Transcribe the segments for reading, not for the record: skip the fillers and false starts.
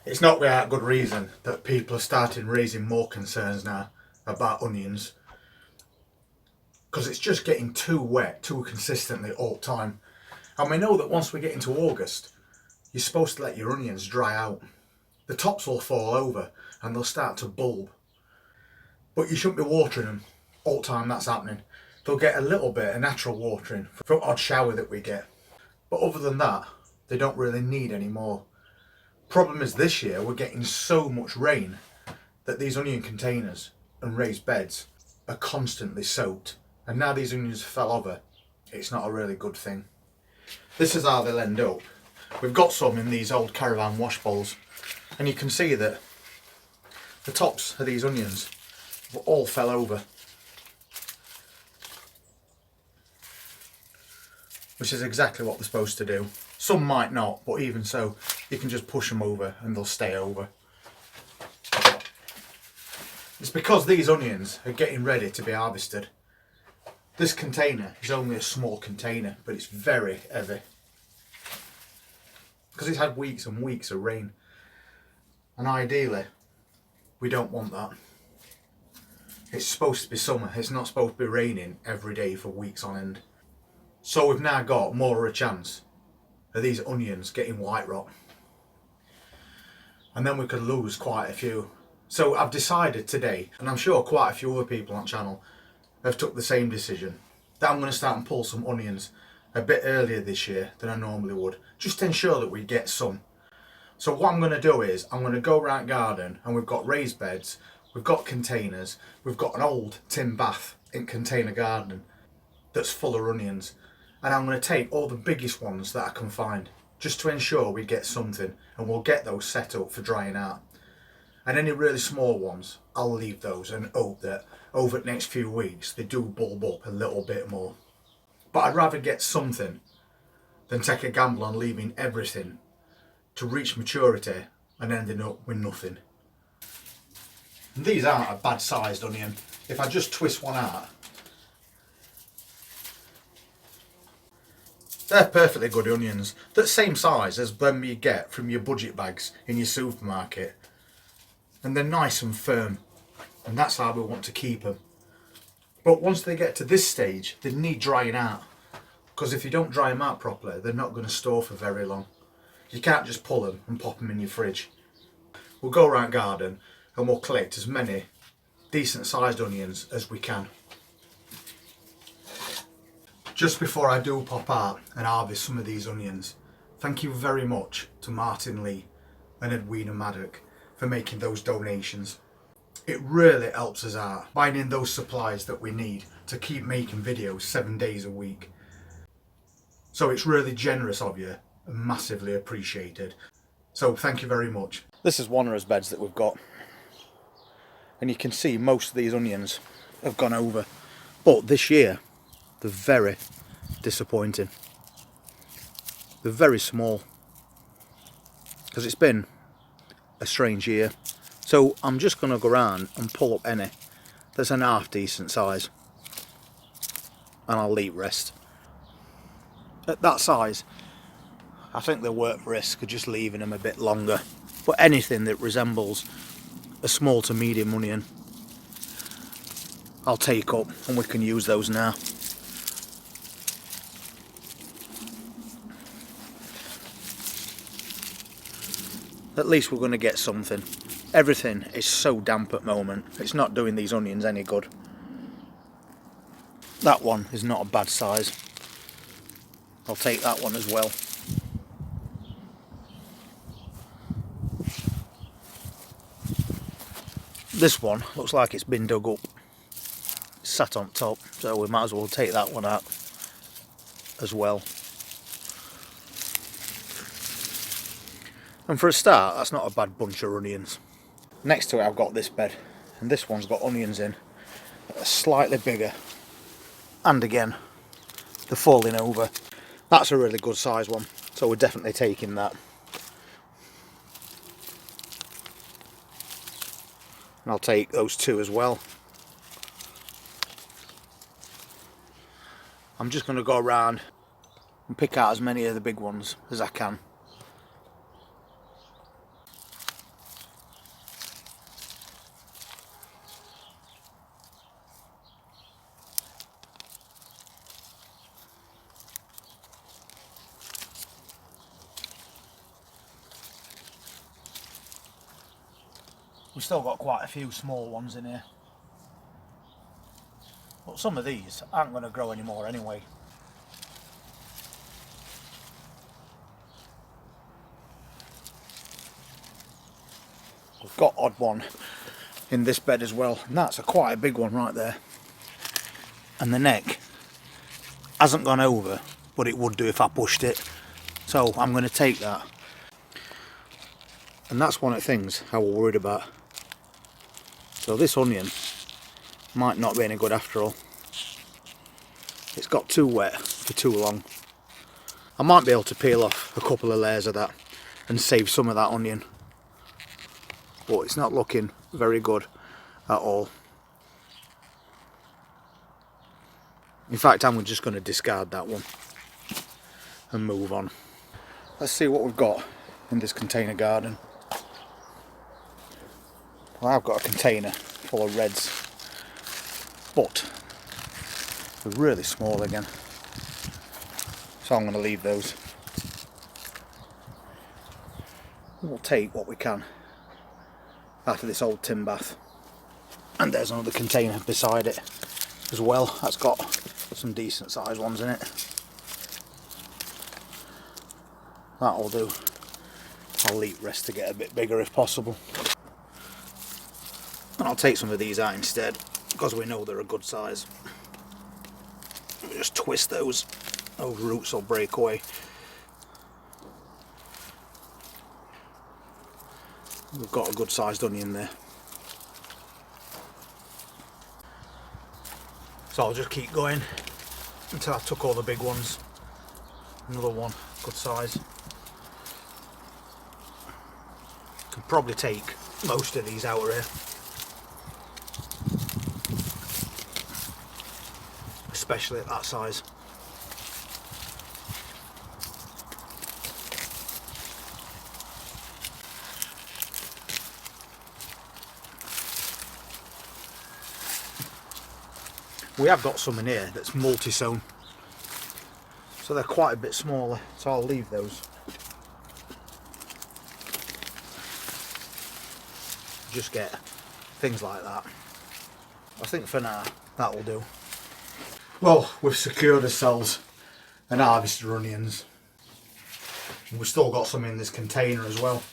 It's not without good reason that people are starting raising more concerns now about onions, because it's just getting too wet too consistently all the time. And we know that once we get into August, you're supposed to let your onions dry out. The tops will fall over and they'll start to bulb. But you shouldn't be watering them all the time that's happening. They'll get a little bit of natural watering from odd shower that we get. But other than that, they don't really need any more. Problem is this year we're getting so much rain that these onion containers and raised beds are constantly soaked. And now these onions fell over, it's not a really good thing. This is how they'll end up. We've got some in these old caravan wash bowls, and you can see that the tops of these onions all fell over, which is exactly what they're supposed to do. Some might not, but even so, you can just push them over and they'll stay over. It's because these onions are getting ready to be harvested. This container is only a small container, but it's very heavy, because it's had weeks and weeks of rain, and ideally we don't want that. It's supposed to be summer, it's not supposed to be raining every day for weeks on end. So we've now got more of a chance of these onions getting white rot, and then we could lose quite a few. So I've decided today, and I'm sure quite a few other people on the channel have took the same decision, that I'm going to start and pull some onions a bit earlier this year than I normally would, just to ensure that we get some. So what I'm going to do is I'm going to go around garden, and we've got raised beds, we've got containers, we've got an old tin bath in container garden that's full of onions, and I'm going to take all the biggest ones that I can find just to ensure we get something, and we'll get those set up for drying out. And any really small ones, I'll leave those and hope that over the next few weeks they do bulb up a little bit more. But I'd rather get something than take a gamble on leaving everything to reach maturity and ending up with nothing. And these aren't a bad sized onion. If I just twist one out, they're perfectly good onions. They're the same size as them you get from your budget bags in your supermarket. And they're nice and firm, and that's how we want to keep them. But once they get to this stage, they need drying out, because if you don't dry them out properly, they're not going to store for very long. You can't just pull them and pop them in your fridge. We'll go around garden and we'll collect as many decent sized onions as we can. Just before I do pop out and harvest some of these onions, thank you very much to Martin Lee and Edwina Maddock for making those donations. It really helps us out, buying in those supplies that we need to keep making videos 7 days a week. So it's really generous of you and massively appreciated. So thank you very much. This is one of those beds that we've got, and you can see most of these onions have gone over, but this year they're very disappointing. They're very small, because it's been a strange year. So I'm just going to go around and pull up any that's an half decent size, and I'll leave rest. At that size, I think they're worth risk of just leaving them a bit longer. But anything that resembles a small to medium onion, I'll take up, and we can use those now. At least we're going to get something. Everything is so damp at the moment, it's not doing these onions any good. That one is not a bad size. I'll take that one as well. This one looks like it's been dug up. It's sat on top, so we might as well take that one out as well. And for a start, that's not a bad bunch of onions. Next to it I've got this bed, and this one's got onions in that are slightly bigger, and again they're falling over. That's a really good size one, so we're definitely taking that. And I'll take those two as well. I'm just going to go around and pick out as many of the big ones as I can. We've still got quite a few small ones in here. But some of these aren't going to grow anymore anyway. We've got odd one in this bed as well, and that's quite a big one right there. And the neck hasn't gone over, but it would do if I pushed it. So I'm going to take that. And that's one of the things I was worried about. So this onion might not be any good after all. It's got too wet for too long. I might be able to peel off a couple of layers of that and save some of that onion. But it's not looking very good at all. In fact, I'm just going to discard that one and move on. Let's see what we've got in this container garden. Well, I've got a container full of reds, but they're really small again, so I'm going to leave those. We'll take what we can out of this old tin bath. And there's another container beside it as well. That's got some decent sized ones in it. That'll do. I'll leave the rest to get a bit bigger if possible. And I'll take some of these out instead, because we know they're a good size. Just twist those roots will break away. We've got a good sized onion there. So I'll just keep going until I took all the big ones. Another one, good size. Can probably take most of these out of here. Especially at that size. We have got some in here that's multi-sown, so they're quite a bit smaller, so I'll leave those. Just get things like that. I think for now that will do. Well, we've secured ourselves and harvested onions. We've still got some in this container as well.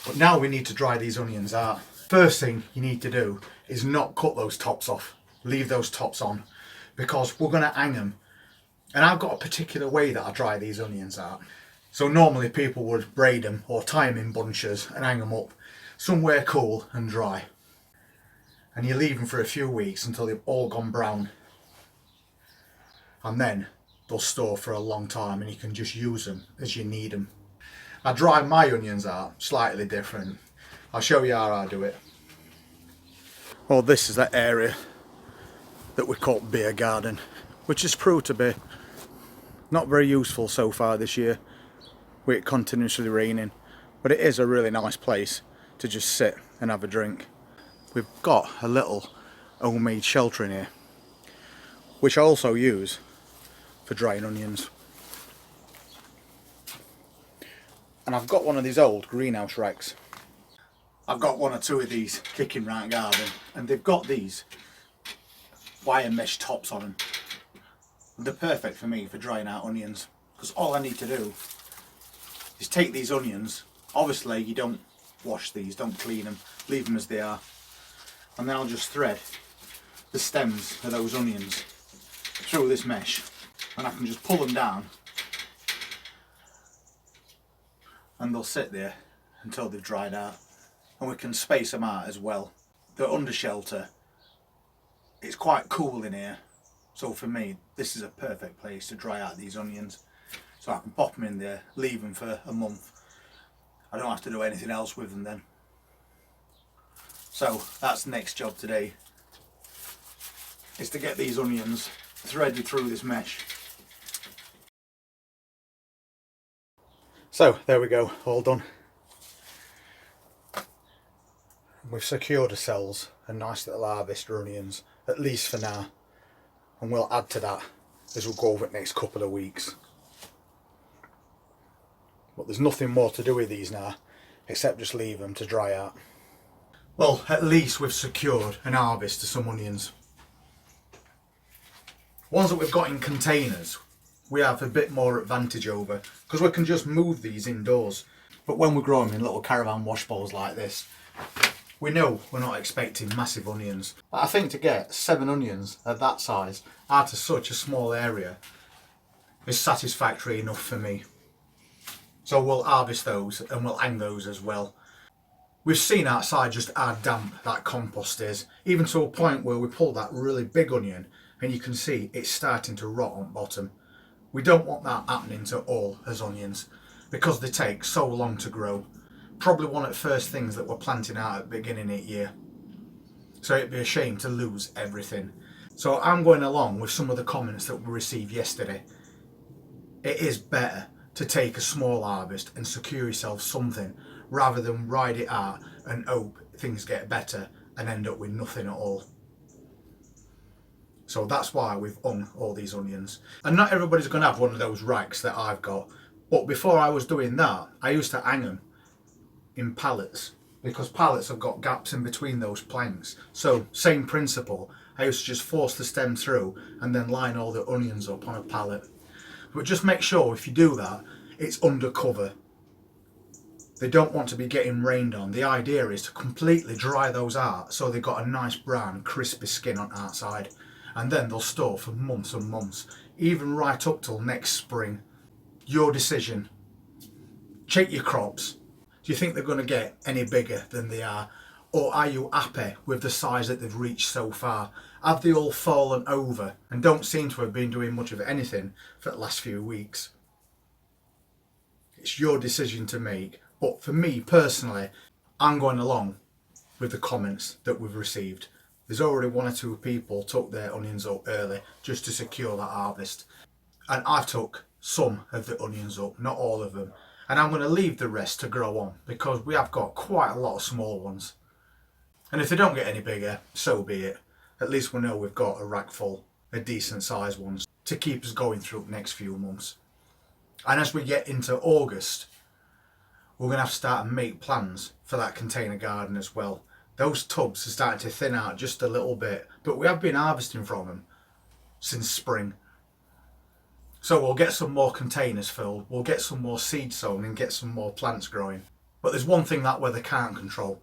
But now we need to dry these onions out. First thing you need to do is not cut those tops off. Leave those tops on, because we're going to hang them. And I've got a particular way that I dry these onions out. So normally people would braid them or tie them in bunches and hang them up somewhere cool and dry. And you leave them for a few weeks until they've all gone brown. And then they'll store for a long time and you can just use them as you need them. I dry my onions out slightly different. I'll show you how I do it. Well, this is that area that we call beer garden, which has proved to be not very useful so far this year with it continuously raining, but it is a really nice place to just sit and have a drink. We've got a little homemade shelter in here, which I also use for drying onions. And I've got one of these old greenhouse racks. I've got one or two of these kicking round garden, and they've got these wire mesh tops on them. They're perfect for me for drying out onions, because all I need to do is take these onions. Obviously you don't wash these, don't clean them, leave them as they are, and then I'll just thread the stems of those onions through this mesh, and I can just pull them down and they'll sit there until they've dried out, and we can space them out as well. They're under shelter. It's quite cool in here, so for me this is a perfect place to dry out these onions. So I can pop them in there, leave them for a month. I don't have to do anything else with them then. So that's the next job today, is to get these onions threaded through this mesh. So there we go, all done. We've secured ourselves a nice little harvest of onions, at least for now, and we'll add to that as we go over the next couple of weeks. But there's nothing more to do with these now except just leave them to dry out. Well, at least we've secured an harvest to some onions. Ones that we've got in containers, we have a bit more advantage over because we can just move these indoors. But when we grow them in little caravan wash bowls like this, we know we're not expecting massive onions. But I think to get 7 onions at that size out of such a small area is satisfactory enough for me. So we'll harvest those and we'll hang those as well. We've seen outside just how damp that compost is, even to a point where we pull that really big onion and you can see it's starting to rot on bottom. We don't want that happening to all as onions because they take so long to grow. Probably one of the first things that we're planting out at the beginning of the year. So it'd be a shame to lose everything. So I'm going along with some of the comments that we received yesterday. It is better to take a small harvest and secure yourself something rather than ride it out and hope things get better and end up with nothing at all. So that's why we've hung all these onions. And not everybody's going to have one of those racks that I've got. But before I was doing that, I used to hang them in pallets because pallets have got gaps in between those planks. So same principle, I used to just force the stem through and then line all the onions up on a pallet. But just make sure if you do that, it's under cover. They don't want to be getting rained on. The idea is to completely dry those out so they've got a nice brown crispy skin on the outside, and then they'll store for months and months, even right up till next spring. Your decision. Check your crops. Do you think they're going to get any bigger than they are, or are you happy with the size that they've reached so far? Have they all fallen over and don't seem to have been doing much of anything for the last few weeks? It's your decision to make. But for me personally, I'm going along with the comments that we've received. There's already 1 or 2 people took their onions up early just to secure that harvest. And I've took some of the onions up, not all of them. And I'm going to leave the rest to grow on because we have got quite a lot of small ones. And if they don't get any bigger, so be it. At least we know we've got a rack full of decent sized ones to keep us going through the next few months. And as we get into August, we're going to have to start and make plans for that container garden as well. Those tubs are starting to thin out just a little bit, but we have been harvesting from them since spring. So we'll get some more containers filled, we'll get some more seed sown and get some more plants growing. But there's one thing that weather can't control,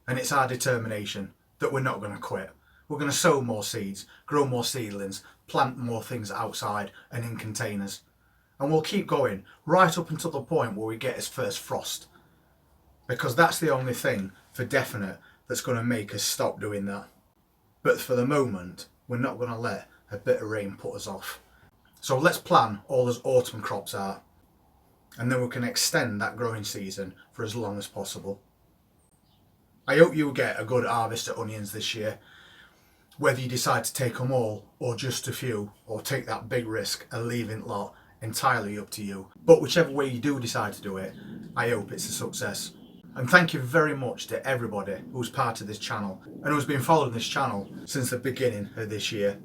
and it's our determination that we're not going to quit. We're going to sow more seeds, grow more seedlings, plant more things outside and in containers. And we'll keep going right up until the point where we get his first frost. Because that's the only thing for definite that's going to make us stop doing that. But for the moment, we're not going to let a bit of rain put us off. So let's plan all those autumn crops out. And then we can extend that growing season for as long as possible. I hope you get a good harvest of onions this year. Whether you decide to take them all or just a few, or take that big risk and leave it lot, entirely up to you. But whichever way you do decide to do it, I hope it's a success. And thank you very much to everybody who's part of this channel and who's been following this channel since the beginning of this year.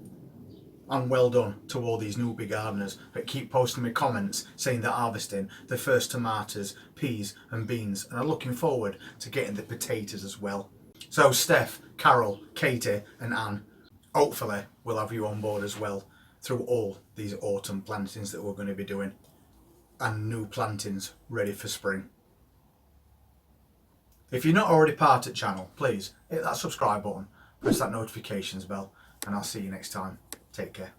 And well done to all these newbie gardeners that keep posting me comments saying they're harvesting the first tomatoes, peas and beans, and are looking forward to getting the potatoes as well. So Steph, Carol, Katie and Anne, hopefully we'll have you on board as well through all these autumn plantings that we're going to be doing, and new plantings ready for spring. If you're not already part of the channel, please hit that subscribe button, press that notifications bell, and I'll see you next time. Take care.